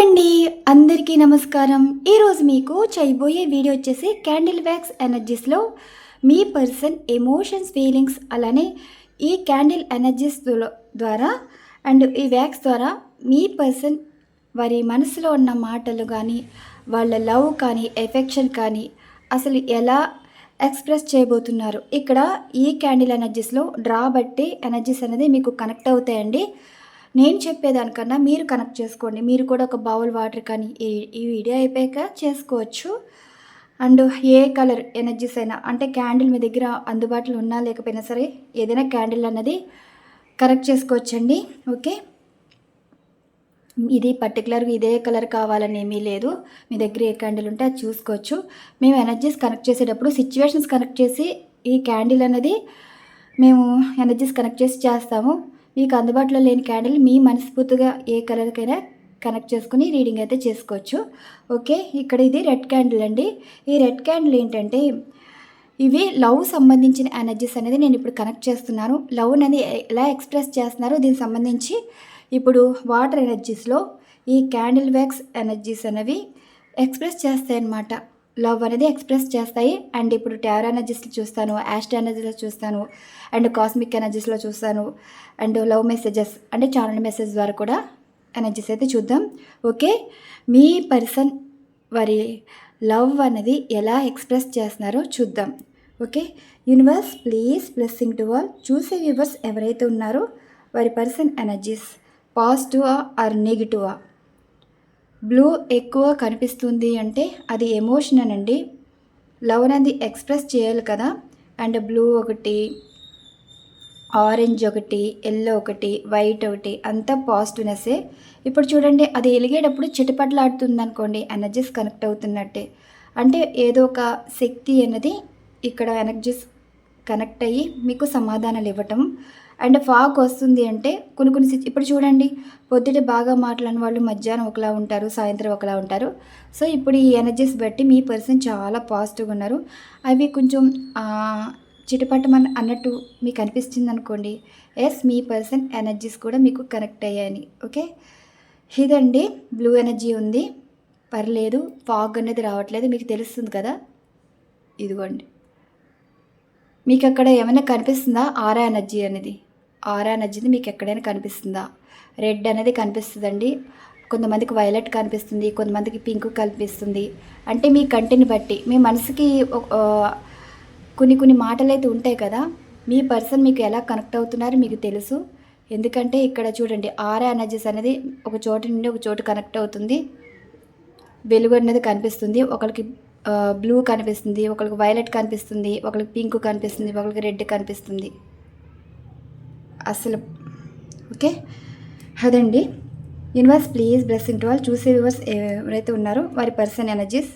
అండి అందరికీ నమస్కారం. ఈరోజు మీకు చేయబోయే వీడియో వచ్చేసి క్యాండిల్ వ్యాక్స్ ఎనర్జీస్లో మీ పర్సన్ ఎమోషన్స్, ఫీలింగ్స్, అలానే ఈ క్యాండిల్ ఎనర్జీస్ ద్వారా అండ్ ఈ వ్యాక్స్ ద్వారా మీ పర్సన్ వారి మనసులో ఉన్న మాటలు కానీ, వాళ్ళ లవ్ కానీ, ఎఫెక్షన్ కానీ అసలు ఎలా ఎక్స్ప్రెస్ చేయబోతున్నారు. ఇక్కడ ఈ క్యాండిల్ ఎనర్జీస్లో డ్రా బట్టి ఎనర్జీస్ అనేది మీకు కనెక్ట్ అవుతాయండి. నేను చెప్పేదానికన్నా మీరు కనెక్ట్ చేసుకోండి. మీరు కూడా ఒక బౌల్ వాటర్ కానీ ఈ వీడియో అయిపోయాక చేసుకోవచ్చు. అండ్ ఏ కలర్ ఎనర్జీస్ అయినా, అంటే క్యాండిల్ మీ దగ్గర అందుబాటులో ఉన్నా లేకపోయినా సరే ఏదైనా క్యాండిల్ అన్నది కరెక్ట్ చేసుకోవచ్చండి. ఓకే, ఇది పర్టికులర్గా ఇదే కలర్ కావాలని ఏమీ లేదు. మీ దగ్గర ఏ క్యాండిల్ ఉంటే అది చూసుకోవచ్చు. మేము ఎనర్జీస్ కనెక్ట్ చేసేటప్పుడు సిచ్యువేషన్స్ కనెక్ట్ చేసి ఈ క్యాండిల్ అనేది మేము ఎనర్జీస్ కనెక్ట్ చేసి చేస్తాము. మీకు అందుబాటులో లేని క్యాండిల్ మీ మనస్ఫూర్తిగా ఏ కలర్కైనా కనెక్ట్ చేసుకుని రీడింగ్ అయితే చేసుకోవచ్చు. ఓకే, ఇక్కడ ఇది రెడ్ క్యాండిల్ అండి. ఈ రెడ్ క్యాండిల్ ఏంటంటే ఇవి లవ్ సంబంధించిన ఎనర్జీస్ అనేది నేను ఇప్పుడు కనెక్ట్ చేస్తున్నాను. లవ్ అనేది ఎలా ఎక్స్ప్రెస్ చేస్తున్నారో దీనికి సంబంధించి ఇప్పుడు వాటర్ ఎనర్జీస్లో ఈ క్యాండిల్ వ్యాక్స్ ఎనర్జీస్ అనేవి ఎక్స్ప్రెస్ చేస్తాయి అన్నమాట. లవ్ అనేది ఎక్స్ప్రెస్ చేస్తాయి. అండ్ ఇప్పుడు టారో ఎనర్జీస్లో చూస్తాను, యాస్ట్రో ఎనర్జీలో చూస్తాను, అండ్ కాస్మిక్ ఎనర్జీస్లో చూస్తాను, అండ్ లవ్ మెసేజెస్ అంటే ఛానల్ మెసేజ్ ద్వారా కూడా ఎనర్జీస్ అయితే చూద్దాం. ఓకే, మీ పర్సన్ వారి లవ్ అనేది ఎలా ఎక్స్ప్రెస్ చేస్తున్నారో చూద్దాం. Okay, universe please blessing to all. చూసే వ్యూవర్స్ ఎవరైతే ఉన్నారో వారి పర్సన్ ఎనర్జీస్ పాజిటివా ఆర్ నెగిటివా. బ్లూ ఎక్కువ కనిపిస్తుంది అంటే అది ఎమోషన్ అనండి. లవ్ అనేది ఎక్స్ప్రెస్ చేయాలి కదా. అండ్ బ్లూ ఒకటి, ఆరెంజ్ ఒకటి, ఎల్లో ఒకటి, వైట్ ఒకటి, అంతా పాజిటివ్నెస్సే. ఇప్పుడు చూడండి, అది వెలిగేటప్పుడు చిటపట్లాడుతుంది అనుకోండి, ఎనర్జీస్ కనెక్ట్ అవుతున్నట్టే. అంటే ఏదో ఒక శక్తి అనేది ఇక్కడ ఎనర్జీస్ కనెక్ట్ అయ్యి మీకు సమాధానాలు ఇవ్వటం. అండ్ ఫాగ్ వస్తుంది అంటే కొన్ని ఇప్పుడు చూడండి, పొద్దుట బాగా మాట్లాడిన వాళ్ళు మధ్యాహ్నం ఒకలా ఉంటారు, సాయంత్రం ఒకలా ఉంటారు. సో ఇప్పుడు ఈ ఎనర్జీస్ బట్టి మీ పర్సన్ చాలా పాజిటివ్గా ఉన్నారు. అవి కొంచెం చిటపటమని అన్నట్టు మీకు అనిపిస్తుంది అనుకోండి, ఎస్ మీ పర్సన్ ఎనర్జీస్ కూడా మీకు కనెక్ట్ అయ్యాయని. ఓకే, ఇదండి బ్లూ ఎనర్జీ ఉంది, పర్లేదు. ఫాగ్ అనేది రావట్లేదు, మీకు తెలుస్తుంది కదా. ఇదిగోండి, మీకు అక్కడ ఏమైనా కనిపిస్తుందా ఆరా ఎనర్జీ అనేది? ఆరా ఎనర్జీది మీకు ఎక్కడైనా కనిపిస్తుందా? రెడ్ అనేది కనిపిస్తుందండి, కొంతమందికి వైలెట్ కనిపిస్తుంది, కొంతమందికి పింక్ కనిపిస్తుంది. అంటే మీ కంటిని బట్టి మీ మనసుకి కొన్ని మాటలు అయితే ఉంటాయి కదా. మీ పర్సన్ మీకు ఎలా కనెక్ట్ అవుతున్నారో మీకు తెలుసు. ఎందుకంటే ఇక్కడ చూడండి, ఆరా ఎనర్జీస్ అనేది ఒక చోటు నుండి ఒక చోటు కనెక్ట్ అవుతుంది. వెలుగు అనేది కనిపిస్తుంది. ఒకరికి బ్లూ కనిపిస్తుంది, ఒకరికి వైలెట్ కనిపిస్తుంది, ఒకరికి పింక్ కనిపిస్తుంది, ఒకరికి రెడ్ కనిపిస్తుంది అసలు. ఓకే, అదండి. Universe please blessing to all. చూసే వ్యూవర్స్ ఎవరైతే ఉన్నారో వారి పర్సన్ ఎనర్జీస్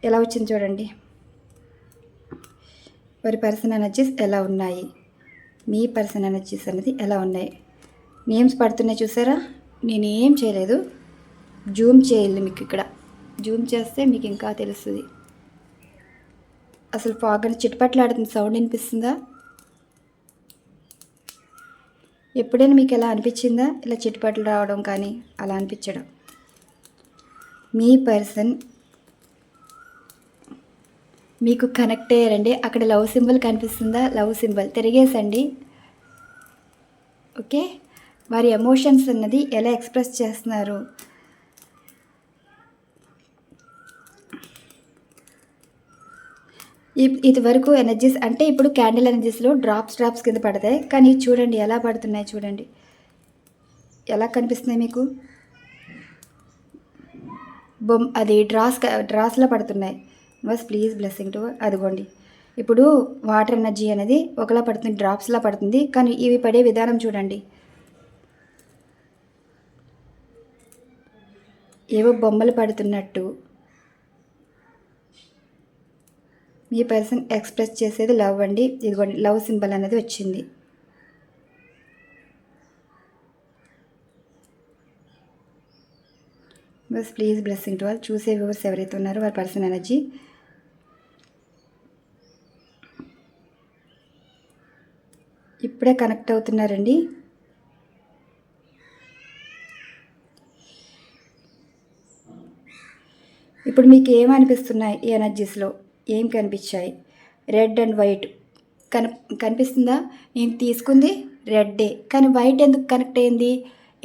ఎలా వచ్చింది చూడండి. వారి పర్సన్ ఎనర్జీస్ ఎలా ఉన్నాయి, మీ పర్సన్ ఎనర్జీస్ అనేది ఎలా ఉన్నాయి. నేమ్స్ పడుతున్నాయి చూసారా, నేనేం చేయలేదు, జూమ్ చేయాలి. మీకు ఇక్కడ జూమ్ చేస్తే మీకు ఇంకా తెలుస్తుంది. అసలు ఫాగ్ అని చిట్పట్లాడుతుంది, సౌండ్ వినిపిస్తుందా? ఎప్పుడైనా మీకు ఎలా అనిపించిందా, ఇలా చిట్పట్లు రావడం కానీ అలా అనిపించడం? మీ పర్సన్ మీకు కనెక్ట్ అయ్యారండి. అక్కడ లవ్ సింబల్ కనిపిస్తుందా? లవ్ సింబల్ తిరిగేసండి. ఓకే, వారి ఎమోషన్స్ అన్నది ఎలా ఎక్స్ప్రెస్ చేస్తున్నారు. ఇది వరకు ఎనర్జీస్ అంటే ఇప్పుడు క్యాండిల్ ఎనర్జీస్లో డ్రాప్స్ కింద పడతాయి, కానీ చూడండి ఎలా పడుతున్నాయి. చూడండి ఎలా కనిపిస్తున్నాయి మీకు. అది డ్రాస్లో పడుతున్నాయి. Bus please blessing to. అదిగోండి, ఇప్పుడు వాటర్ ఎనర్జీ అనేది ఒకలా పడుతుంది, డ్రాప్స్లా పడుతుంది, కానీ ఇవి పడే విధానం చూడండి. ఏవో బొమ్మలు పడుతున్నట్టు. మీ పర్సన్ ఎక్స్ప్రెస్ చేసేది లవ్ అండి. ఇదిగోండి, లవ్ సింబల్ అనేది వచ్చింది. Bus please blessing to all. చూసే వ్యూవర్స్ ఎవరైతే ఉన్నారో వారి పర్సన్ ఎనర్జీ ఇప్పుడే కనెక్ట్ అవుతున్నారండి. ఇప్పుడు మీకు ఏమనిపిస్తున్నాయి ఈ ఎనర్జీస్లో? ఏం కనిపించాయి? రెడ్ అండ్ వైట్ కనిపిస్తుందా? నేను తీసుకుంది రెడ్డే, కానీ వైట్ ఎందుకు కనెక్ట్ అయింది?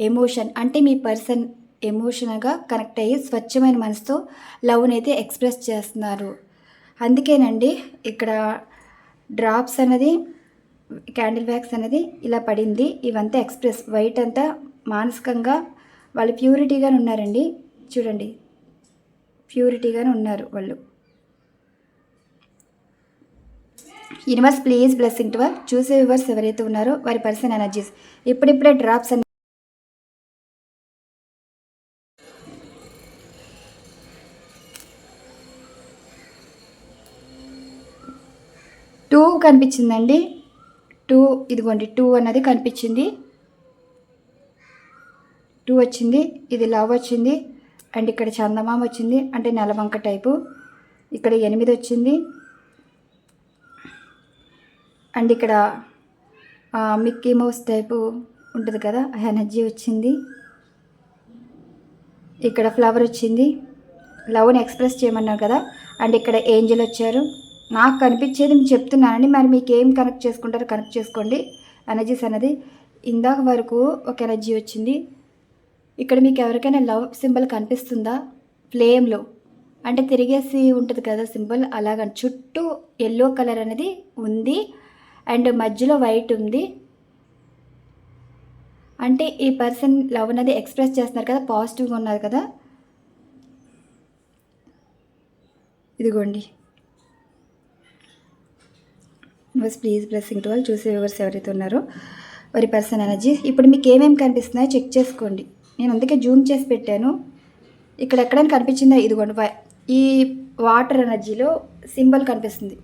ఎమోషన్. అంటే మీ పర్సన్ ఎమోషనల్గా కనెక్ట్ అయ్యి స్వచ్ఛమైన మనసుతో లవ్ని అయితే ఎక్స్ప్రెస్ చేస్తున్నారు. అందుకేనండి ఇక్కడ డ్రాప్స్ అనేది, క్యాండిల్ వ్యాక్స్ అనేది ఇలా పడింది. ఇవంతా ఎక్స్ప్రెస్. వైట్ అంతా మానసికంగా వాళ్ళు ప్యూరిటీగానే ఉన్నారండి. చూడండి, ప్యూరిటీగానే ఉన్నారు వాళ్ళు. యూనివర్స్ ప్లీజ్ బ్లెస్సింగ్ టు చూసే వ్యూవర్స్ ఎవరైతే ఉన్నారో వారి పర్సన్ ఎనర్జీస్ ఇప్పుడిప్పుడే డ్రాప్స్ అని 2 కనిపించిందండి. 2 ఇదిగోండి, 2 అన్నది కనిపించింది. 2 వచ్చింది. ఇది లవ్ వచ్చింది. అండ్ ఇక్కడ చందమామ వచ్చింది, అంటే నెలవంక టైపు. ఇక్కడ 8 వచ్చింది. అండ్ ఇక్కడ మిక్కీ మౌస్ టైపు ఉంటుంది కదా, ఎనర్జీ వచ్చింది. ఇక్కడ ఫ్లవర్ వచ్చింది. లవ్ని ఎక్స్ప్రెస్ చేయమన్నారు కదా. అండ్ ఇక్కడ ఏంజల్ వచ్చారు. నాకు కనిపించేది నేను చెప్తున్నానండి, మరి మీకు ఏం కనెక్ట్ చేసుకుంటారో కనెక్ట్ చేసుకోండి. ఎనర్జీస్ అనేది ఇందాక వరకు ఒక ఎనర్జీ వచ్చింది. ఇక్కడ మీకు ఎవరికైనా లవ్ సింబల్ కనిపిస్తుందా? ఫ్లేమ్లో అంటే తిరిగేసి ఉంటుంది కదా సింబల్, అలాగ చుట్టూ ఎల్లో కలర్ అనేది ఉంది. అండ్ మధ్యలో వైట్ ఉంది. అంటే ఈ పర్సన్ లవ్ అనేది ఎక్స్ప్రెస్ చేస్తున్నారు కదా, పాజిటివ్గా ఉన్నారు కదా. ఇదిగోండి, ప్లీజ్ బ్లెస్సింగ్ టు చూసే వ్యూవర్స్ ఎవరైతే ఉన్నారో వారి పర్సన్ ఎనర్జీ ఇప్పుడు మీకు ఏమేమి కనిపిస్తున్నాయో చెక్ చేసుకోండి. నేను అందుకే జూమ్ చేసి పెట్టాను. ఇక్కడ ఎక్కడైనా కనిపించిందా? ఇదిగోండి, ఈ వాటర్ ఎనర్జీలో సింబల్ కనిపిస్తుంది,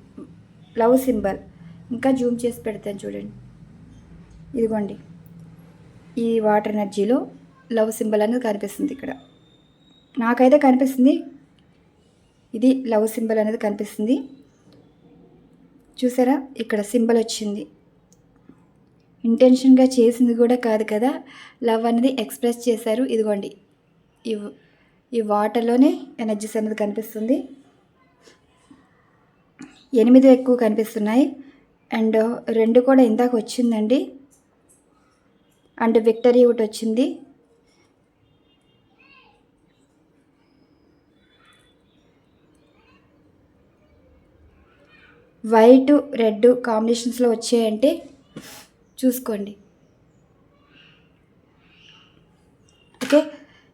లవ్ సింబల్. ఇంకా జూమ్ చేసి పెడతాను చూడండి. ఇదిగోండి, ఈ వాటర్ ఎనర్జీలో లవ్ సింబల్ అనేది కనిపిస్తుంది. ఇక్కడ నాకైతే కనిపిస్తుంది, ఇది లవ్ సింబల్ అనేది కనిపిస్తుంది. చూసారా, ఇక్కడ సింబల్ వచ్చింది. ఇంటెన్షన్గా చేసింది కూడా కాదు కదా, లవ్ అనేది ఎక్స్ప్రెస్ చేశారు. ఇదిగోండి, ఈ వాటర్లోనే ఎనర్జీస్ అనేది కనిపిస్తుంది. 8 ఎక్కువ కనిపిస్తున్నాయి. అండ్ 2 కూడా ఇందాక వచ్చిందండి. అండ్ విక్టరీ ఒకటి వచ్చింది. వైట్ రెడ్ కాంబినేషన్స్లో వచ్చాయంటే చూసుకోండి. ఓకే,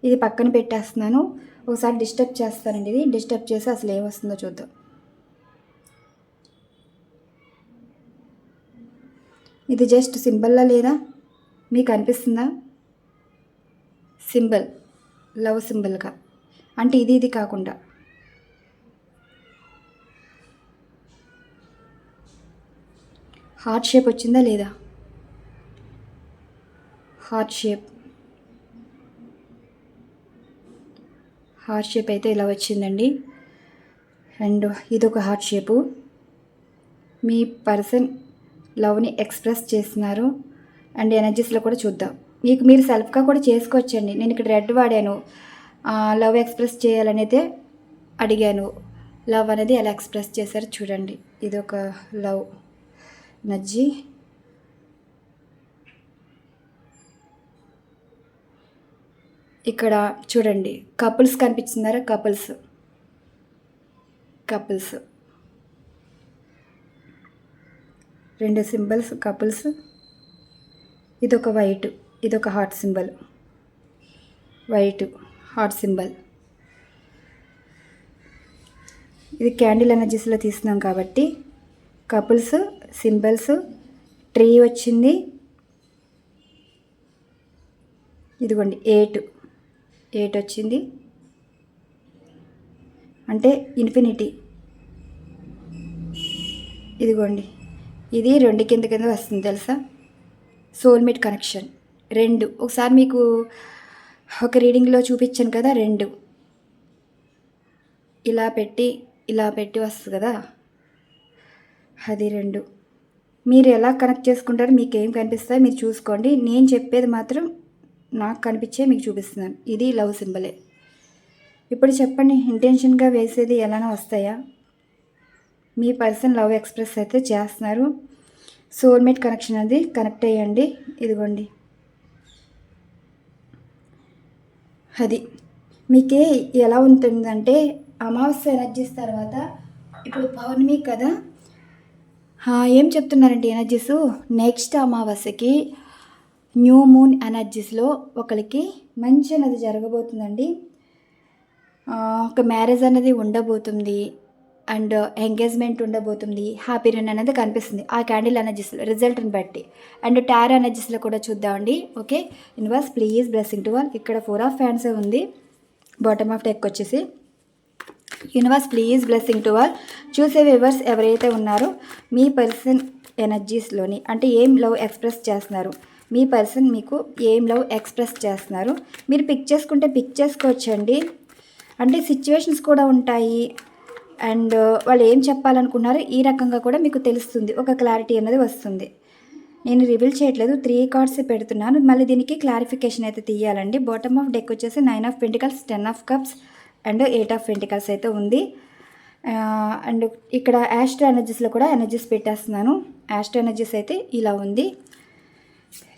ఇది పక్కన పెట్టేస్తున్నాను. ఒకసారి డిస్టర్బ్ చేస్తానండి. ఇది డిస్టర్బ్ చేసి అసలు ఏమొస్తుందో చూద్దాం. ఇది జస్ట్ సింబల్లా లేదా మీకు అనిపిస్తుందా? సింబల్, లవ్ సింబల్గా, అంటే ఇది కాకుండా హార్ట్ షేప్ వచ్చిందా లేదా? హార్ట్ షేప్ అయితే ఇలా వచ్చిందండి. అండ్ ఇదొక హార్ట్ షేపు. మీ పర్సన్ లవ్ని ఎక్స్ప్రెస్ చేస్తున్నారు. అండ్ ఎనర్జీస్లో కూడా చూద్దాం. మీకు మీరు సెల్ఫ్గా కూడా చేసుకోవచ్చండి. నేను ఇక్కడ రెడ్ వాడాను, లవ్ ఎక్స్ప్రెస్ చేయాలనేదే అడిగాను. లవ్ అనేది ఎలా ఎక్స్ప్రెస్ చేశారు చూడండి. ఇదొక లవ్ ఎనర్జీ. ఇక్కడ చూడండి, కపుల్స్ కనిపిస్తున్నారా? Couples 2 symbols couples. ఇదొక వైట్, ఇదొక heart symbol. White heart symbol. ఇది క్యాండిల్ ఎనర్జీస్లో తీస్తున్నాం కాబట్టి కపుల్స్, సింబల్స్, ట్రీ వచ్చింది. ఇదిగోండి 8 వచ్చింది, అంటే ఇన్ఫినిటీ. ఇదిగోండి, ఇది 2 కింద వస్తుంది తెలుసా, సోల్మేట్ కనెక్షన్. 2 ఒకసారి మీకు ఒక రీడింగ్లో చూపించాను కదా, 2 ఇలా పెట్టి వస్తుంది కదా, అది 2. మీరు ఎలా కనెక్ట్ చేసుకుంటారో మీకు ఏం కనిపిస్తాయో మీరు చూసుకోండి. నేను చెప్పేది మాత్రం నాకు కనిపించే మీకు చూపిస్తున్నాను. ఇది లవ్ సింబలే. ఇప్పుడు చెప్పండి, ఇంటెన్షన్గా వేసేది ఎలానో వస్తాయా? మీ పర్సన్ లవ్ ఎక్స్ప్రెస్ అయితే చేస్తున్నారు. సోల్మేట్ కనెక్షన్ అది కనెక్ట్ అయ్యండి. ఇదిగోండి, అది మీకే ఎలా ఉంటుందంటే అమావాస్య ఎనర్జీస్ తర్వాత ఇప్పుడు పౌర్ణమి కదా. ఏం చెప్తున్నారంటే ఎనర్జీస్, నెక్స్ట్ అమావాస్యకి న్యూ మూన్ ఎనర్జీస్లో ఒకరికి మంచి అనేది జరగబోతుందండి. ఒక మ్యారేజ్ అనేది ఉండబోతుంది అండ్ ఎంగేజ్మెంట్ ఉండబోతుంది. హ్యాపీ రిన్ అనేది కనిపిస్తుంది ఆ క్యాండిల్ ఎనర్జీస్లో రిజల్ట్ని బట్టి. అండ్ టారో ఎనర్జీస్లో కూడా చూద్దామండి. Okay, universe please blessing to all. ఇక్కడ 4 ఆఫ్ ఫ్యాన్స్ ఉంది. బాటమ్ ఆఫ్ డెక్ వచ్చేసి universe please blessing to all. చూసే వ్యూవర్స్ ఎవరైతే ఉన్నారో మీ పర్సన్ ఎనర్జీస్లోని అంటే ఏం లవ్ ఎక్స్ప్రెస్ చేస్తున్నారు, మీ పర్సన్ మీకు ఏం లవ్ ఎక్స్ప్రెస్ చేస్తున్నారు, మీరు పిక్ చేసుకుంటే పిక్ చేసుకోవచ్చండి. అంటే సిచ్యువేషన్స్ కూడా ఉంటాయి అండ్ వాళ్ళు ఏం చెప్పాలనుకున్నారో ఈ రకంగా కూడా మీకు తెలుస్తుంది, ఒక క్లారిటీ అనేది వస్తుంది. నేను రివీల్ చేయట్లేదు, 3 కార్డ్స్ పెడుతున్నాను. మళ్ళీ దీనికి క్లారిఫికేషన్ అయితే తీయాలండి. బాటమ్ ఆఫ్ డెక్ వచ్చేసి 9 of pentacles, 10 of cups and 8 of pentacles అయితే ఉంది. అండ్ ఇక్కడ యాస్ట్రో ఎనర్జీస్లో కూడా ఎనర్జీస్ పెట్టేస్తున్నాను. యాస్ట్రో ఎనర్జీస్ అయితే ఇలా ఉంది.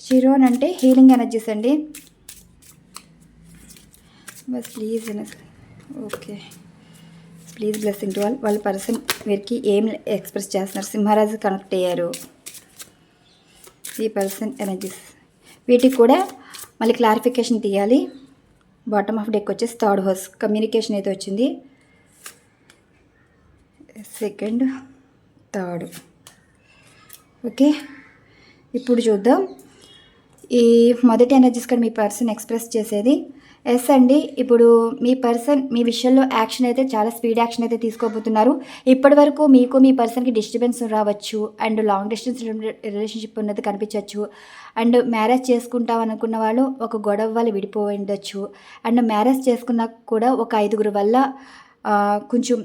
చిరోన్ అంటే హీలింగ్ ఎనర్జీస్ అండి. Bus please okay, please blessing to all. వాళ్ళ పర్సన్ వీరికి ఏం ఎక్స్ప్రెస్ చేస్తున్నారు, సింహరాజు కనెక్ట్ అయ్యారు. ఈ పర్సన్ ఎనర్జీస్ వీటికి కూడా మళ్ళీ క్లారిఫికేషన్ తీయాలి. బాటమ్ ఆఫ్ డెక్ వచ్చేసి థర్డ్ హౌస్ కమ్యూనికేషన్ అయితే వచ్చింది. Second, third. ఓకే, ఇప్పుడు చూద్దాం ఈ మొదటి ఎనర్జీస్ కూడా మీ పర్సన్ ఎక్స్ప్రెస్ చేసేది. ఎస్ అండి, ఇప్పుడు మీ పర్సన్ మీ విషయంలో యాక్షన్ అయితే చాలా స్పీడ్ యాక్షన్ అయితే తీసుకోబోతున్నారు. ఇప్పటి వరకు మీకు మీ పర్సన్కి డిస్టర్బెన్స్ రావచ్చు అండ్ లాంగ్ డిస్టెన్స్ రిలేషన్షిప్ ఉన్నది కనిపించవచ్చు. అండ్ మ్యారేజ్ చేసుకుంటాం అనుకున్న వాళ్ళు ఒక గొడవ వల్ల విడిపోయి ఉండొచ్చు. అండ్ మ్యారేజ్ చేసుకున్నా కూడా ఒక 5 వల్ల కొంచెం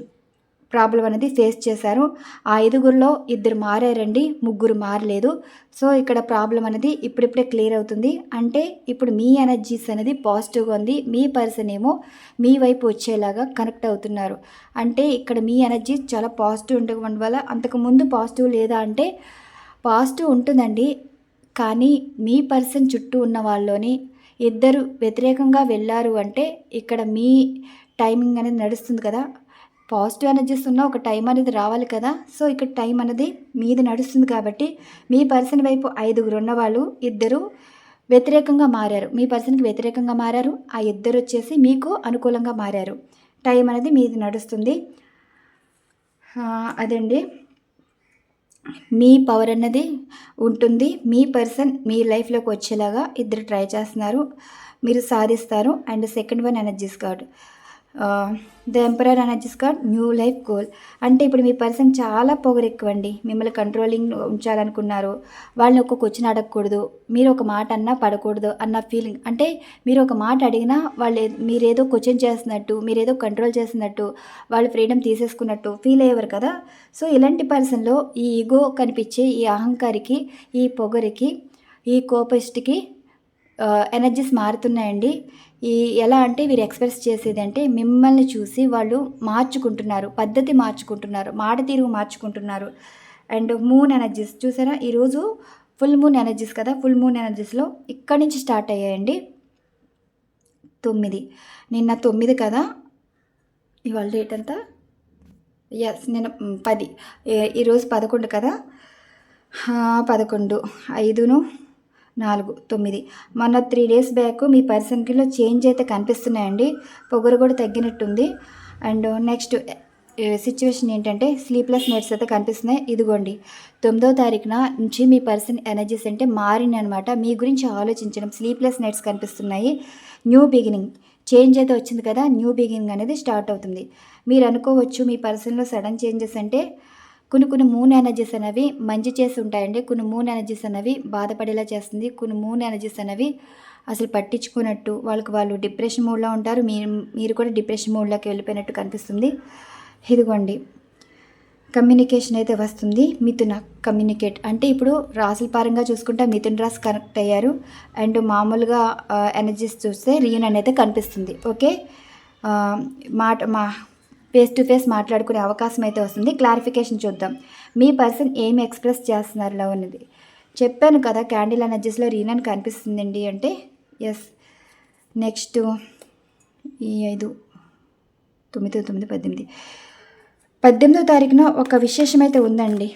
ప్రాబ్లం అనేది ఫేస్ చేశారు. ఆ 5గురిలో 2 మారారండి, 3 మారలేదు. సో ఇక్కడ ప్రాబ్లం అనేది ఇప్పుడిప్పుడే క్లియర్ అవుతుంది. అంటే ఇప్పుడు మీ ఎనర్జీస్ అనేది పాజిటివ్గా ఉంది. మీ పర్సన్ ఏమో మీ వైపు వచ్చేలాగా కనెక్ట్ అవుతున్నారు. అంటే ఇక్కడ మీ ఎనర్జీ చాలా పాజిటివ్ ఉండడం వల్ల, అంతకుముందు పాజిటివ్ లేదా అంటే పాజిటివ్ ఉంటుందండి. కానీ మీ పర్సన్ చుట్టూ ఉన్న వాళ్ళలోని 2 వ్యతిరేకంగా వెళ్ళారు అంటే ఇక్కడ మీ టైమింగ్ అనేది నడుస్తుంది కదా. పాజిటివ్ ఎనర్జీస్ ఉన్న ఒక టైం అనేది రావాలి కదా. సో ఇక్కడ టైం అనేది మీది నడుస్తుంది కాబట్టి మీ పర్సన్ వైపు 5 ఉన్న వాళ్ళు 2 వ్యతిరేకంగా మారారు. మీ పర్సన్కి వ్యతిరేకంగా మారారు. ఆ 2 వచ్చేసి మీకు అనుకూలంగా మారారు. టైం అనేది మీది నడుస్తుంది. అదండి, మీ పవర్ అన్నది ఉంటుంది. మీ పర్సన్ మీ లైఫ్లోకి వచ్చేలాగా 2 ట్రై చేస్తున్నారు, మీరు సాధిస్తారు. And second one energies card, the emperor energies card, new life goal. అంటే ఇప్పుడు మీ పర్సన్ చాలా పొగరు ఎక్కువండి. మిమ్మల్ని కంట్రోలింగ్ ఉంచాలనుకున్నారు. వాళ్ళని ఒక క్వశ్చన్ అడగకూడదు, మీరు ఒక మాట అన్నా పడకూడదు అన్న ఫీలింగ్. అంటే మీరు ఒక మాట అడిగినా వాళ్ళు మీరేదో క్వశ్చన్ చేస్తున్నట్టు, మీరేదో కంట్రోల్ చేస్తున్నట్టు, వాళ్ళు ఫ్రీడమ్ తీసేసుకున్నట్టు ఫీల్ అయ్యేవారు కదా. సో ఇలాంటి పర్సన్లో ఈ ఈగో కనిపించే ఈ అహంకారికి, ఈ పొగరికి, ఈ కోపిస్ట్కి ఎనర్జీస్ మారుతున్నాయండి. ఎలా అంటే వీరు ఎక్స్ప్రెస్ చేసేది అంటే మిమ్మల్ని చూసి వాళ్ళు మార్చుకుంటున్నారు, పద్ధతి మార్చుకుంటున్నారు, మాట తీరు మార్చుకుంటున్నారు. అండ్ మూన్ ఎనర్జీస్ చూసారా, ఈరోజు ఫుల్ మూన్ ఎనర్జీస్ కదా. ఫుల్ మూన్ ఎనర్జీస్లో ఇక్కడి నుంచి స్టార్ట్ అయ్యాయండి. 9 నిన్న 9 కదా, ఇవాళ డేట్ అంతా నిన్న 10, ఈరోజు 11 కదా. 11, 5, 4, 9. మొన్న 3 డేస్ బ్యాక్ మీ పర్సన్కిలో చేంజ్ అయితే కనిపిస్తున్నాయండి. పొగరు కూడా తగ్గినట్టుంది. అండ్ నెక్స్ట్ సిచ్యువేషన్ ఏంటంటే స్లీప్లెస్ నైట్స్ అయితే కనిపిస్తున్నాయి. ఇదిగోండి 9వ తారీఖున నుంచి మీ పర్సన్ ఎనర్జీస్ అంటే మారింది అనమాట. మీ గురించి ఆలోచించడం, స్లీప్లెస్ నైట్స్ కనిపిస్తున్నాయి. న్యూ బిగినింగ్ చేంజ్ అయితే వచ్చింది కదా, న్యూ బిగినింగ్ అనేది స్టార్ట్ అవుతుంది. మీరు అనుకోవచ్చు మీ పర్సన్లో సడన్ చేంజెస్ అంటే కొన్ని మూన్ ఎనర్జీస్ అనేవి మంచి చేసి ఉంటాయండి. కొన్ని మూన్ ఎనర్జీస్ అనేవి బాధపడేలా చేస్తుంది. కొన్ని మూన్ ఎనర్జీస్ అనేవి అసలు పట్టించుకున్నట్టు వాళ్ళు డిప్రెషన్ మూడ్లో ఉంటారు. మీరు కూడా డిప్రెషన్ మూడ్లోకి వెళ్ళిపోయినట్టు కనిపిస్తుంది. ఇదిగోండి కమ్యూనికేషన్ అయితే వస్తుంది. మిథున కమ్యూనికేట్ అంటే ఇప్పుడు రాసుల పరంగా చూసుకుంటే మిథున రాశి కనెక్ట్ అయ్యారు. అండ్ మామూలుగా ఎనర్జీస్ చూస్తే రీయూనియన్ అయితే కనిపిస్తుంది. ఓకే, ఆ, మా ఫేస్ టు ఫేస్ మాట్లాడుకునే అవకాశం అయితే వస్తుంది. క్లారిఫికేషన్ చూద్దాం. మీ పర్సన్ ఏమి ఎక్స్ప్రెస్ చేస్తున్నారు లవ్ అనేది. చెప్పాను కదా క్యాండిల్ ఎనర్జీస్లో రీనన్ కనిపిస్తుందండి అంటే ఎస్. నెక్స్ట్ ఈ 5 9 9 18వ తారీఖున ఒక విశేషమైతే ఉందండి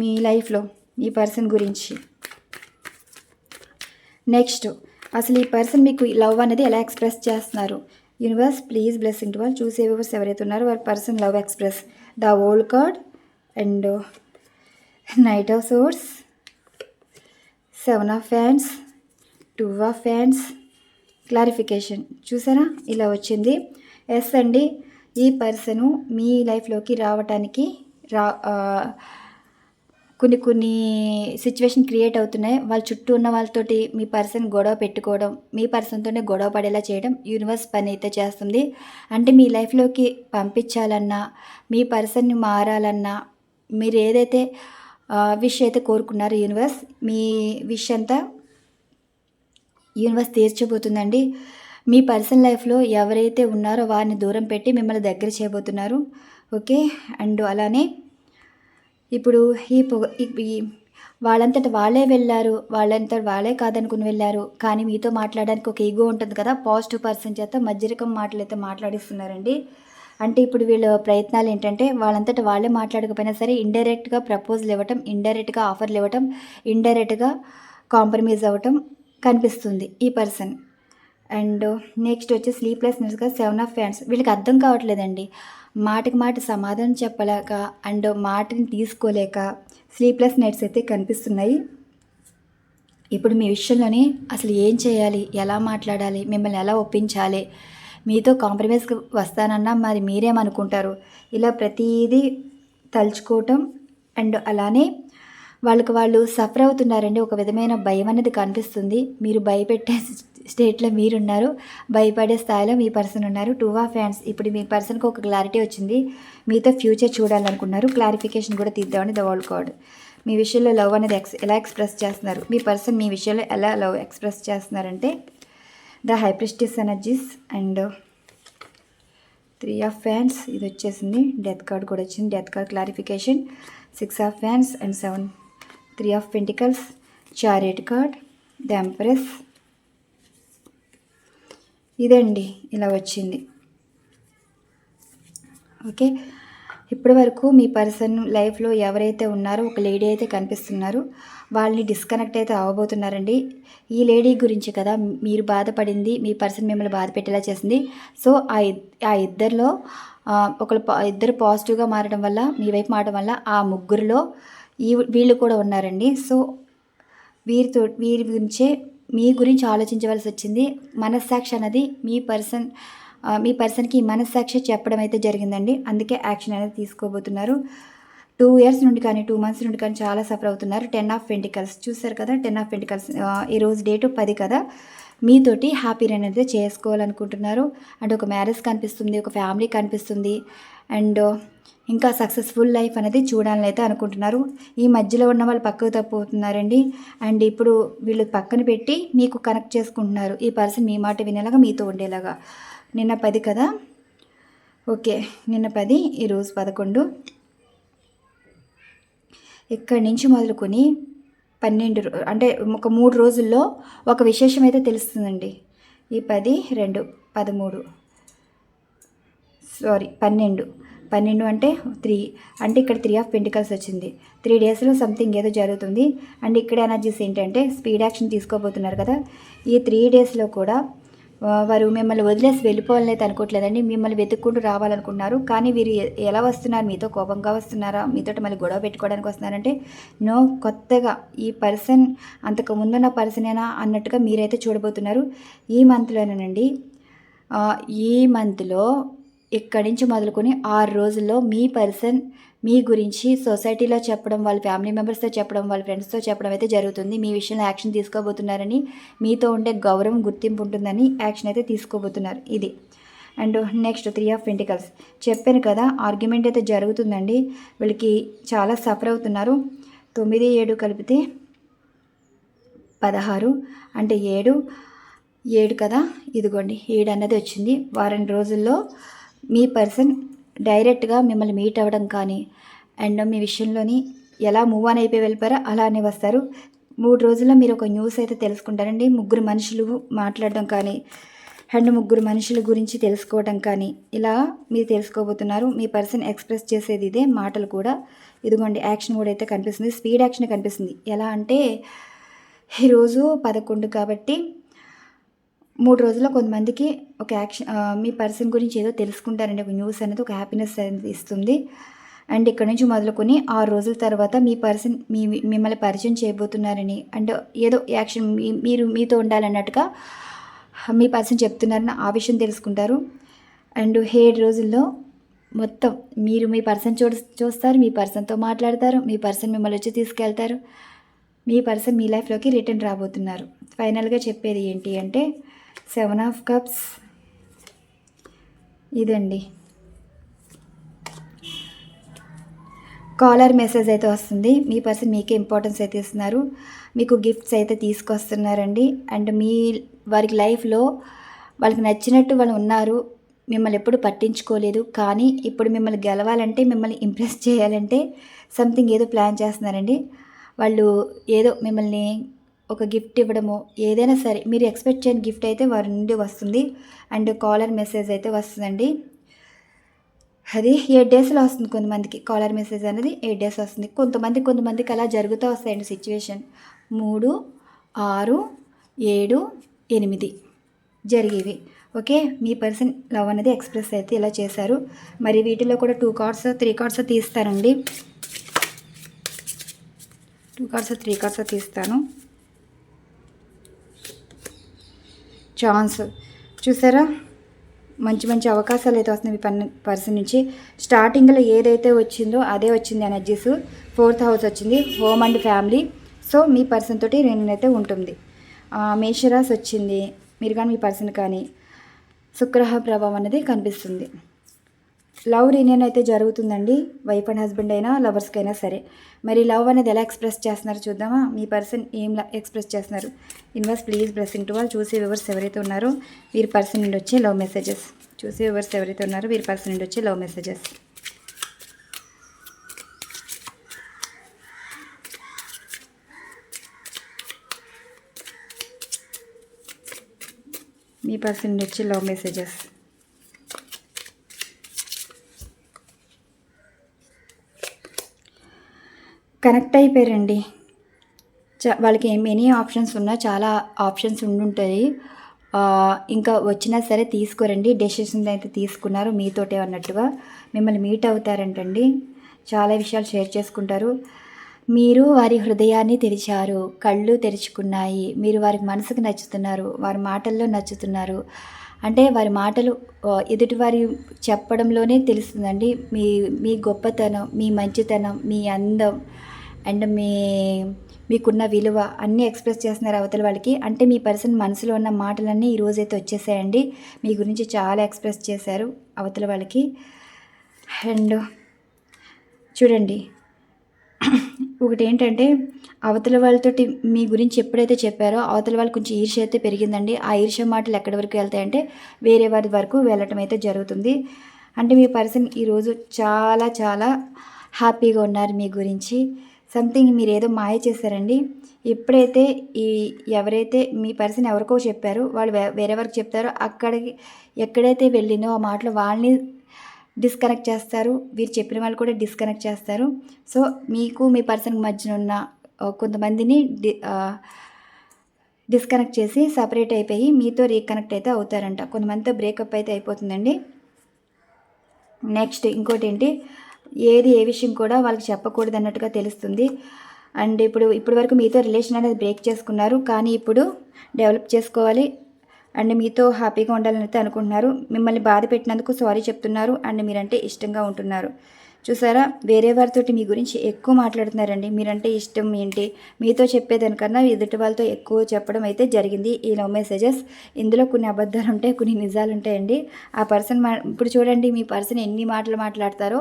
మీ లైఫ్లో ఈ పర్సన్ గురించి. నెక్స్ట్ అసలు ఈ పర్సన్ మీకు లవ్ అనేది ఎలా ఎక్స్ప్రెస్ చేస్తున్నారు. యూనివర్స్ ప్లీజ్ బ్లెస్సింగ్ టు వాళ్ళు చూసే వ్యూవర్స్ ఎవరైతే ఉన్నారో వారి person love express the old card and knight of swords, 7 of fans, 2 of fans. Clarification చూసారా ఇలా వచ్చింది. ఎస్ అండి, ఈ పర్సను మీ లైఫ్లోకి రావటానికి కొన్ని సిచ్యువేషన్ క్రియేట్ అవుతున్నాయి. వాళ్ళ చుట్టూ ఉన్న వాళ్ళతోటి మీ పర్సన్ గొడవ పెట్టుకోవడం, మీ పర్సన్తోనే గొడవ పడేలా చేయడం యూనివర్స్ పని అయితే చేస్తుంది. అంటే మీ లైఫ్లోకి పంపించాలన్నా, మీ పర్సన్ని మారాలన్నా, మీరు ఏదైతే విష్ అయితే కోరుకున్నారో యూనివర్స్ మీ విష్ అంతా యూనివర్స్ తీర్చబోతుందండి. మీ పర్సనల్ లైఫ్లో ఎవరైతే ఉన్నారో వారిని దూరం పెట్టి మిమ్మల్ని దగ్గర చేయబోతున్నారు. ఓకే. అండ్ అలానే ఇప్పుడు వాళ్ళంతట వాళ్ళే వెళ్ళారు, వాళ్ళంతట వాళ్ళే కాదనుకుని వెళ్ళారు. కానీ మీతో మాట్లాడడానికి ఒక ఈగో ఉంటుంది కదా, పాజిటివ్ పర్సన్ చేత మధ్యరకం మాటలు అయితే మాట్లాడిస్తున్నారండి. అంటే ఇప్పుడు వీళ్ళ ప్రయత్నాలు ఏంటంటే వాళ్ళంతట వాళ్ళే మాట్లాడకపోయినా సరే ఇండైరెక్ట్గా ప్రపోజల్ ఇవ్వటం, ఇండైరెక్ట్గా ఆఫర్లు ఇవ్వటం, ఇండైరెక్ట్గా కాంప్రమైజ్ అవ్వటం కనిపిస్తుంది ఈ పర్సన్. అండ్ నెక్స్ట్ వచ్చి స్లీప్లెస్నెస్గా 7 ఆఫ్ ఫ్యాన్స్. వీళ్ళకి అర్థం కావట్లేదండి, మాటకి మాట సమాధానం చెప్పలేక అండ్ మాటని తీసుకోలేక స్లీప్లెస్ నైట్స్ అయితే కనిపిస్తున్నాయి. ఇప్పుడు మీ విషయంలోనే అసలు ఏం చేయాలి, ఎలా మాట్లాడాలి, మిమ్మల్ని ఎలా ఒప్పించాలి, మీతో కాంప్రమైజ్కి వస్తానన్నా మరి మీరేమనుకుంటారు, ఇలా ప్రతిదీ తలుచుకోవటం. అండ్ అలానే వాళ్ళకి వాళ్ళు సఫర్ అవుతున్నారండి. ఒక విధమైన భయం అనేది కనిపిస్తుంది. మీరు భయపెట్టే స్టేట్లో మీరున్నారు, భయపడే స్థాయిలో మీ పర్సన్ ఉన్నారు. 2 ఆఫ్ హ్యాండ్స్. ఇప్పుడు మీ పర్సన్కి ఒక క్లారిటీ వచ్చింది, మీతో ఫ్యూచర్ చూడాలనుకున్నారు. క్లారిఫికేషన్ కూడా తీద్దామని ద వరల్డ్ కార్డ్. మీ విషయంలో లవ్ అనేది ఎలా ఎక్స్ప్రెస్ చేస్తున్నారు, మీ పర్సన్ మీ విషయంలో ఎలా లవ్ ఎక్స్ప్రెస్ చేస్తున్నారంటే the high ప్రిస్టిస్ energies and 3 of fans. ఇది వచ్చేసింది. డెత్ కార్డ్ కూడా వచ్చింది. Death card clarification. 6 of fans and 7 3 of pentacles, chariot card, the empress. ఇదండి ఇలా వచ్చింది. ఓకే. ఇప్పటి వరకు మీ పర్సన్ లైఫ్లో ఎవరైతే ఉన్నారో ఒక లేడీ అయితే కనిపిస్తున్నారు, వాళ్ళని డిస్కనెక్ట్ అయితే అవ్వబోతున్నారండి. ఈ లేడీ గురించి కదా మీరు బాధపడింది, మీ పర్సన్ మిమ్మల్ని బాధ పెట్టేలా చేసింది. సో ఆ ఇద్దరిలో ఇద్దరు పాజిటివ్గా మారడం వల్ల, మీ వైపు మారడం వల్ల ఆ ముగ్గురులో వీళ్ళు కూడా ఉన్నారండి. సో వీరి గురించే మీ గురించి ఆలోచించవలసి వచ్చింది. మనస్సాక్షి అనేది మీ పర్సన్కి మనస్సాక్షి చెప్పడం అయితే జరిగిందండి. అందుకే యాక్షన్ అనేది తీసుకోబోతున్నారు. 2 ఇయర్స్ నుండి కానీ 2 మంత్స్ నుండి కానీ చాలా సఫర్ అవుతున్నారు. 10 ఆఫ్ పెంటికల్స్ చూసారు కదా. 10 ఆఫ్ పెంటికల్స్ ఈరోజు డేటు 10 కదా. మీతోటి హ్యాపీ అనేది చేసుకోవాలనుకుంటున్నారు. అంటే ఒక మ్యారేజ్ కనిపిస్తుంది, ఒక ఫ్యామిలీ కనిపిస్తుంది, అండ్ ఇంకా సక్సెస్ఫుల్ లైఫ్ అనేది చూడాలని అయితే అనుకుంటున్నారు. ఈ మధ్యలో ఉన్న వాళ్ళు పక్కకు తప్పుతున్నారండి. అండ్ ఇప్పుడు వీళ్ళు పక్కన పెట్టి మీకు కనెక్ట్ చేసుకుంటున్నారు. ఈ పర్సన్ మీ మాట వినేలాగా, మీతో ఉండేలాగా. నిన్న 10 కదా. ఓకే, నిన్న 10, ఈరోజు 11. ఇక్కడి నుంచి మొదలుకొని 12 అంటే ఒక 3 రోజుల్లో ఒక విశేషం అయితే తెలుస్తుందండి. ఈ 10, 2, 13 12 అంటే 3 అంటే ఇక్కడ 3 ఆఫ్ పెంటికల్స్ వచ్చింది. 3 డేస్లో సంథింగ్ ఏదో జరుగుతుంది. అండ్ ఇక్కడ ఎనర్జీస్ ఏంటంటే స్పీడ్ యాక్షన్ తీసుకోబోతున్నారు కదా. ఈ 3 డేస్లో కూడా వారు మిమ్మల్ని వదిలేసి వెళ్ళిపోవాలని అయితే అనుకోవట్లేదండి, మిమ్మల్ని వెతుక్కుంటూ రావాలనుకుంటున్నారు. కానీ వీరు ఎలా వస్తున్నారు, మీతో కోపంగా వస్తున్నారా, మీతో మళ్ళీ గొడవ పెట్టుకోవడానికి వస్తున్నారంటే నో, కొత్తగా ఈ పర్సన్ అంతకు ముందున్న పర్సనేనా అన్నట్టుగా మీరైతే చూడబోతున్నారు. ఈ మంత్లోనేనండి. ఈ మంత్లో ఇక్కడి నుంచి మొదలుకొని 6 రోజుల్లో మీ పర్సన్ మీ గురించి సొసైటీలో చెప్పడం, వాళ్ళ ఫ్యామిలీ మెంబర్స్తో చెప్పడం, వాళ్ళ ఫ్రెండ్స్తో చెప్పడం అయితే జరుగుతుంది. మీ విషయంలో యాక్షన్ తీసుకోబోతున్నారని, మీతో ఉండే గౌరవం, గుర్తింపు ఉంటుందని యాక్షన్ అయితే తీసుకోబోతున్నారు. ఇది. And next 3 of pentacles. చెప్పాను కదా, ఆర్గ్యుమెంట్ అయితే జరుగుతుందండి. వీళ్ళకి చాలా సఫర్ అవుతున్నారు. 9, 7 కలిపితే 16 అంటే 7. 7 కదా, ఇదిగోండి 7 అన్నది వచ్చింది. వారం రోజుల్లో మీ పర్సన్ డైరెక్ట్గా మిమ్మల్ని మీట్ అవ్వడం కానీ అండ్ మీ విషయంలోని ఎలా మూవ్ ఆన్ అయిపోయి వెళ్ళిపోయారో అలానే వస్తారు. 3 రోజుల్లో మీరు ఒక న్యూస్ అయితే తెలుసుకుంటారండి. ముగ్గురు మనుషులు మాట్లాడడం కానీ అండ్ ముగ్గురు మనుషుల గురించి తెలుసుకోవడం కానీ ఇలా మీరు తెలుసుకోబోతున్నారు. మీ పర్సన్ ఎక్స్ప్రెస్ చేసేది ఇదే, మాటలు కూడా. ఇదిగోండి యాక్షన్ కూడా అయితే కనిపిస్తుంది, స్పీడ్ యాక్షన్ కనిపిస్తుంది. ఎలా అంటే ఈరోజు 11 కాబట్టి 3 రోజుల్లో కొంతమందికి ఒక యాక్షన్ మీ పర్సన్ గురించి ఏదో తెలుసుకుంటారండి. ఒక న్యూస్ అనేది ఒక హ్యాపీనెస్ అనేది ఇస్తుంది. అండ్ ఇక్కడ నుంచి మొదలుకొని 6 రోజుల తర్వాత మీ పర్సన్ మిమ్మల్ని పరిచయం చేయబోతున్నారని అండ్ ఏదో యాక్షన్ మీరు మీతో ఉండాలన్నట్టుగా మీ పర్సన్ చెప్తున్నారని ఆ విషయం తెలుసుకుంటారు. అండ్ 7 రోజుల్లో మొత్తం మీరు మీ పర్సన్ చూస్తారు, మీ పర్సన్తో మాట్లాడతారు, మీ పర్సన్ మిమ్మల్ని వచ్చి తీసుకెళ్తారు, మీ పర్సన్ మీ లైఫ్లోకి రిటర్న్ రాబోతున్నారు. ఫైనల్గా చెప్పేది ఏంటి అంటే 7 ఆఫ్ కప్స్ ఇదండి. కాలర్ మెసేజ్ అయితే వస్తుంది. మీ పర్సన్ మీకే ఇంపార్టెన్స్ అయితే ఇస్తున్నారు, మీకు గిఫ్ట్స్ అయితే తీసుకొస్తున్నారండి. అండ్ మీ వారికి లైఫ్లో వాళ్ళకి నచ్చినట్టు వాళ్ళు ఉన్నారు, మిమ్మల్ని ఎప్పుడు పట్టించుకోలేదు. కానీ ఇప్పుడు మిమ్మల్ని గెలవాలంటే, మిమ్మల్ని ఇంప్రెస్ చేయాలంటే సంథింగ్ ఏదో ప్లాన్ చేస్తున్నారండి. వాళ్ళు ఏదో మిమ్మల్ని ఒక గిఫ్ట్ ఇవ్వడమో ఏదైనా సరే మీరు ఎక్స్పెక్ట్ చేయని గిఫ్ట్ అయితే వారి నుండి వస్తుంది. అండ్ కాలర్ మెసేజ్ అయితే వస్తుందండి. అది 7 డేస్లో వస్తుంది. కొంతమందికి కాలర్ మెసేజ్ అనేది 8 డేస్ వస్తుంది. కొంతమందికి అలా జరుగుతూ వస్తాయండి సిచ్యువేషన్. 3, 6, 7, 8 జరిగేవి. ఓకే, మీ పర్సన్ లవ్ అనేది ఎక్స్ప్రెస్ అయితే ఇలా చేశారు. మరి వీటిలో కూడా 2 కార్డ్స్ 3 కార్డ్స్ తీస్తానండి. 2 కార్డ్స్ 3 కార్డ్స్ తీస్తాను. ఛాన్స్ చూసారా, మంచి అవకాశాలు అయితే వస్తున్నాయి మీ పర్సన్ నుంచి. స్టార్టింగ్లో ఏదైతే వచ్చిందో అదే వచ్చింది ఎనర్జీస్. 4th హౌస్ వచ్చింది, home and family. So me person తోటి నేనైతే ఉంటుంది. మేషరాశి వచ్చింది, మీరు కానీ మీ పర్సన్ కానీ. శుక్రగ్రహ ప్రభావం అనేది కనిపిస్తుంది. లవ్ రీయూనియన్ అయితే జరుగుతుందండి, వైఫ్ అండ్ హస్బెండ్ అయినా లవర్స్కి అయినా సరే. మరి లవ్ అనేది ఎలా ఎక్స్ప్రెస్ చేస్తున్నారు చూద్దామా. మీ పర్సన్ ఏం ఎక్స్ప్రెస్ చేస్తున్నారు. Universe please blessing to all. చూసే వ్యూవర్స్ ఎవరైతే ఉన్నారో వీరి పర్సన్ నుండి వచ్చే లవ్ మెసేజెస్. చూసే వ్యూవర్స్ ఎవరైతే ఉన్నారో వీరి పర్సన్ నుండి వచ్చే లవ్ మెసేజెస్. మీ పర్సన్ నుండి వచ్చే లవ్ మెసేజెస్. కనెక్ట్ అయిపోయారండి. వాళ్ళకి ఎనీ ఆప్షన్స్ ఉన్నా చాలా ఆప్షన్స్ ఉండుంటాయి. ఇంకా వచ్చినా సరే తీసుకోరండి. డెసిషన్ అయితే తీసుకున్నారు మీతోటే అన్నట్టుగా. మిమ్మల్ని మీట్ అవుతారంటండి. చాలా విషయాలు షేర్ చేసుకుంటారు. మీరు వారి హృదయాన్ని తెరిచారు, కళ్ళు తెరుచుకున్నాయి. మీరు వారి మనసుకు నచ్చుతున్నారు, వారి మాటల్లో నచ్చుతున్నారు. అంటే వారి మాటలు ఎదుటివారి చెప్పడంలోనే తెలుస్తుందండి మీ గొప్పతనం, మీ మంచితనం, మీ అందం అండ్ మీకున్న విలువ అన్నీ ఎక్స్ప్రెస్ చేస్తున్నారు అవతల వాళ్ళకి. అంటే మీ పర్సన్ మనసులో ఉన్న మాటలన్నీ ఈరోజైతే వచ్చేసాయండి. మీ గురించి చాలా ఎక్స్ప్రెస్ చేశారు అవతల వాళ్ళకి. అండ్ చూడండి, ఒకటి ఏంటంటే అవతల వాళ్ళతోటి మీ గురించి ఎప్పుడైతే చెప్పారో అవతల వాళ్ళు కొంచెం ఈర్ష్య అయితే పెరిగిందండి. ఆ ఈర్ష్య మాటలు ఎక్కడి వరకు వెళ్తాయంటే వేరే వారి వరకు వెళ్ళటం అయితే జరుగుతుంది. అంటే మీ పర్సన్ ఈరోజు చాలా చాలా హ్యాపీగా ఉన్నారు మీ గురించి. సంథింగ్ మీరు ఏదో మాయ చేశారండి. ఎప్పుడైతే ఎవరైతే మీ పర్సన్ ఎవరికో చెప్పారో వాళ్ళు వేరే వరకు చెప్తారో అక్కడికి ఎక్కడైతే వెళ్ళినో ఆ మాటలు వాళ్ళని డిస్కనెక్ట్ చేస్తారు, వీరు చెప్పిన వాళ్ళు కూడా డిస్కనెక్ట్ చేస్తారు. సో మీకు మీ పర్సన్ మధ్యన ఉన్న కొంతమందిని డిస్కనెక్ట్ చేసి సపరేట్ అయిపోయి మీతో రీకనెక్ట్ అయితే అవుతారంట. కొంతమందితో బ్రేకప్ అయితే అయిపోతుందండి. నెక్స్ట్ ఇంకోటి ఏంటి, ఏ విషయం కూడా వాళ్ళకి చెప్పకూడదు అన్నట్టుగా తెలుస్తుంది. అండ్ ఇప్పుడు వరకు మీతో రిలేషన్ అనేది బ్రేక్ చేసుకున్నారు, కానీ ఇప్పుడు డెవలప్ చేసుకోవాలి అండ్ మీతో హ్యాపీగా ఉండాలని అయితే అనుకుంటున్నారు. మిమ్మల్ని బాధ పెట్టినందుకు సారీ చెప్తున్నారు అండ్ మీరంటే ఇష్టంగా ఉంటున్నారు. చూసారా, వేరే వారితోటి మీ గురించి ఎక్కువ మాట్లాడుతున్నారండి. మీరంటే ఇష్టం ఏంటి, మీతో చెప్పేదానికన్నా ఎదుటి వాళ్ళతో ఎక్కువ చెప్పడం అయితే జరిగింది ఈ లవ్ మెసేజెస్. ఇందులో కొన్ని అబద్ధాలు ఉంటాయి, కొన్ని నిజాలు ఉంటాయండి. ఆ పర్సన్ ఇప్పుడు చూడండి, మీ పర్సన్ ఎన్ని మాటలు మాట్లాడతారో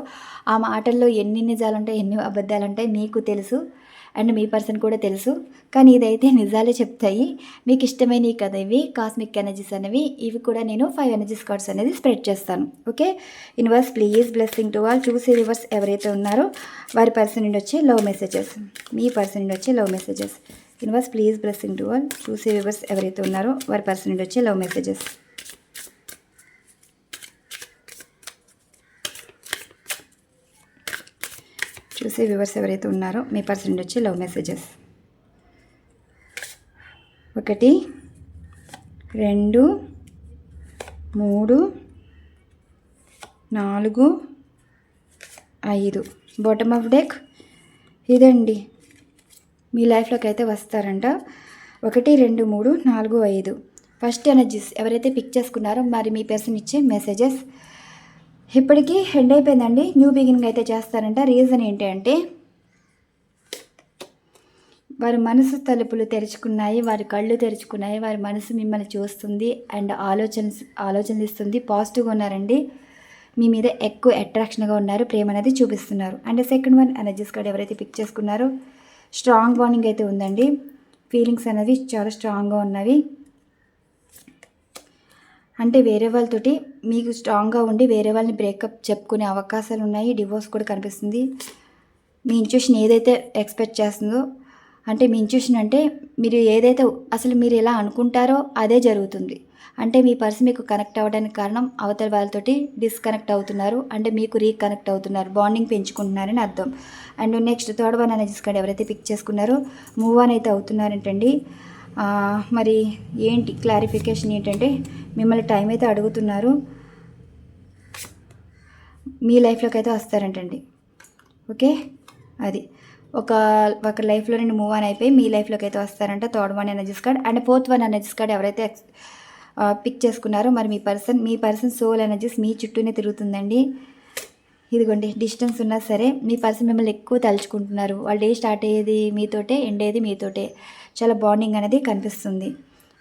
ఆ మాటల్లో ఎన్ని నిజాలు ఉంటాయి, ఎన్ని అబద్ధాలు ఉంటాయి మీకు తెలుసు. అండ్ మీ పర్సన్ కూడా తెలుసు. కానీ ఇదైతే నిజాలే చెప్తాయి. మీకు ఇష్టమైనవి కదా ఇవి కాస్మిక్ ఎనర్జీస్ అనేవి. ఇవి కూడా నేను 5 ఎనర్జీస్ కార్డ్స్ అనేది స్ప్రెడ్ చేస్తాను. Okay, universe please blessing to all. చూసే వ్యూవర్స్ ఎవరైతే ఉన్నారో వారి పర్సన్ నుండి వచ్చే లవ్ మెసేజెస్, మీ పర్సన్ నుండి వచ్చే love messages. Universe please blessing to all. చూసే వ్యూవర్స్ ఎవరైతే ఉన్నారో వారి పర్సన్ నుండి వచ్చే లవ్ మెసేజెస్. చూసే వ్యూవర్స్ ఎవరైతే ఉన్నారో మీ పర్సన్ నుండి వచ్చే love messages. 1 2 3 4 5 bottom of deck. ఇదండి మీ లైఫ్లోకి అయితే వస్తారంట. 1 2 3 4 5 ఫస్ట్ ఎనర్జీస్ ఎవరైతే పిక్ చేసుకున్నారో మరి మీ పర్సన్ ఇచ్చే మెసేజెస్. ఇప్పటికీ ఎండ్ అయిపోయిందండి. న్యూ బిగినింగ్ అయితే చేస్తారంట. రీజన్ ఏంటి అంటే వారి తలుపులు తెరుచుకున్నాయి, వారి కళ్ళు తెరుచుకున్నాయి, వారి మనసు మిమ్మల్ని చూస్తుంది అండ్ ఆలోచనిస్తుంది. పాజిటివ్గా ఉన్నారండి. మీ మీద ఎక్కువ అట్రాక్షన్గా ఉన్నారు, ప్రేమ అనేది చూపిస్తున్నారు. And second one energies card ఎవరైతే పిక్ చేసుకున్నారో స్ట్రాంగ్ బాండింగ్ అయితే ఉందండి. ఫీలింగ్స్ అనేవి చాలా స్ట్రాంగ్గా ఉన్నవి. అంటే వేరే వాళ్ళతోటి మీకు స్ట్రాంగ్గా ఉండి వేరే వాళ్ళని బ్రేకప్ చెప్పుకునే అవకాశాలు ఉన్నాయి. డివోర్స్ కూడా కనిపిస్తుంది. మీ ఇంట్యూషన్ ఏదైతే ఎక్స్పెక్ట్ చేస్తుందో, అంటే మీ ఇంట్యూషన్ అంటే మీరు ఏదైతే అసలు మీరు ఎలా అనుకుంటారో అదే జరుగుతుంది. అంటే మీ పర్సన్ మీకు కనెక్ట్ అవ్వడానికి కారణం అవతల వాళ్ళతోటి డిస్కనెక్ట్ అవుతున్నారు, అంటే మీకు రీకనెక్ట్ అవుతున్నారు, బాండింగ్ పెంచుకుంటున్నారని అర్థం. And next third one energies card ఎవరైతే పిక్ చేసుకున్నారో మూవ్ ఆన్ అయితే అవుతున్నారంటండి. మరి ఏంటి క్లారిఫికేషన్ ఏంటంటే మిమ్మల్ని టైం అయితే అడుగుతున్నారు. మీ లైఫ్లోకి అయితే వస్తారంటండి. ఓకే, అది ఒక లైఫ్లో నుండి మూవ్ ఆన్ అయిపోయి మీ లైఫ్లోకి అయితే వస్తారంట. Third one energies card. And fourth one energies card ఎవరైతే పిక్ చేసుకున్నారో మరి మీ పర్సన్ సోల్ ఎనర్జీస్ మీ చుట్టూనే తిరుగుతుందండి. ఇదిగోండి, డిస్టెన్స్ ఉన్నా సరే మీ పర్సన్ మిమ్మల్ని ఎక్కువ తలుచుకుంటున్నారు. వాళ్ళ డే స్టార్ట్ అయ్యేది మీతోటే, ఎండ్ అయ్యేది మీతోటే. చాలా బాండింగ్ అనేది కనిపిస్తుంది.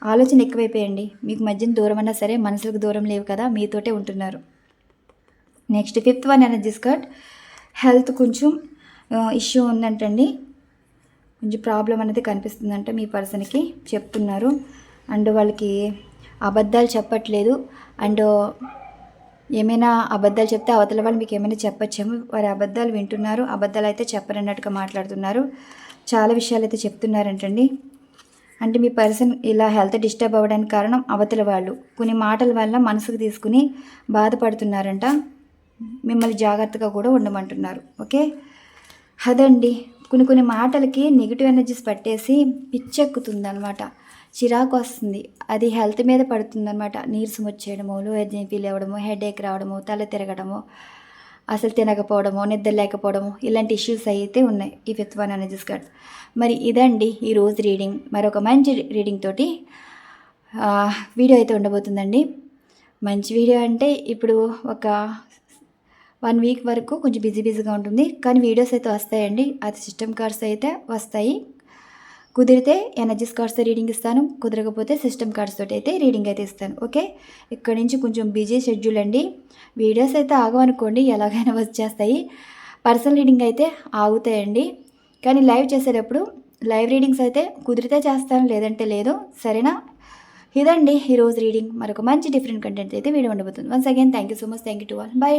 ఆలోచన ఎక్కువైపోయండి. మీకు మధ్యన దూరం అన్నా సరే మనసులకు దూరం లేవు కదా, మీతోటే ఉంటున్నారు. Next fifth one energies card. Health కొంచెం ఇష్యూ ఉందంటండి. కొంచెం ప్రాబ్లం అనేది కనిపిస్తుందంట మీ పర్సన్కి చెప్తున్నారు. అండ్ వాళ్ళకి అబద్ధాలు చెప్పట్లేదు. అండ్ ఏమైనా అబద్ధాలు చెప్తే అవతల వాళ్ళు మీకు ఏమైనా చెప్పచ్చేమో. వారి అబద్ధాలు వింటున్నారు, అబద్ధాలు అయితే చెప్పరన్నట్టుగా మాట్లాడుతున్నారు. చాలా విషయాలు అయితే చెప్తున్నారంటండి. అంటే మీ పర్సన్ ఇలా హెల్త్ డిస్టర్బ్ అవ్వడానికి కారణం అవతల వాళ్ళు కొన్ని మాటల వల్ల మనసుకు తీసుకుని బాధపడుతున్నారంట. మిమ్మల్ని జాగ్రత్తగా కూడా ఉండమంటున్నారు. ఓకే, అదండి. కొన్ని మాటలకి నెగిటివ్ ఎనర్జీస్ పట్టేసి పిచ్చెక్కుతుంది అనమాట, చిరాకు వస్తుంది. అది హెల్త్ మీద పడుతుందన్నమాట. నీరసం వచ్చేయడమో, లో ఎనర్జీ ఫీల్ అవ్వడమో, హెడేక్ రావడమో, తల తిరగడమో, అసలు తినకపోవడమో, నిద్ర లేకపోవడమో, ఇలాంటి ఇష్యూస్ అయితే ఉన్నాయి ఈ ఫిఫ్త్ వన్ ఎనర్జీస్ కార్డ్. మరి ఇదండి ఈరోజు రీడింగ్. మరొక మంచి రీడింగ్ తోటి వీడియో అయితే ఉండబోతుందండి. మంచి వీడియో అంటే ఇప్పుడు ఒక 1 వీక్ వరకు కొంచెం బిజీగా ఉంటుంది, కానీ వీడియోస్ అయితే వస్తాయండి. అది సిస్టమ్ కార్డ్స్ అయితే వస్తాయి. కుదిరితే ఎనర్జీస్ కార్డ్స్తో రీడింగ్ ఇస్తాను, కుదరకపోతే సిస్టమ్ కార్డ్స్ తోటి అయితే రీడింగ్ అయితే ఇస్తాను. ఓకే, ఇక్కడ నుంచి కొంచెం బిజీ షెడ్యూల్ అండి. వీడియోస్ అయితే ఆగమనుకోండి, ఎలాగైనా వచ్చేస్తాయి. పర్సనల్ రీడింగ్ అయితే ఆగుతాయండి. కానీ లైవ్ చేసేటప్పుడు లైవ్ రీడింగ్స్ అయితే కుదిరితే చేస్తాను, లేదంటే లేదు. సరేనా? ఇదండి ఈరోజు రీడింగ్. మరొక మంచి డిఫరెంట్ కంటెంట్ అయితే వీడియో ఉండబోతుంది. Once again thank you so much. Thank you to all. By.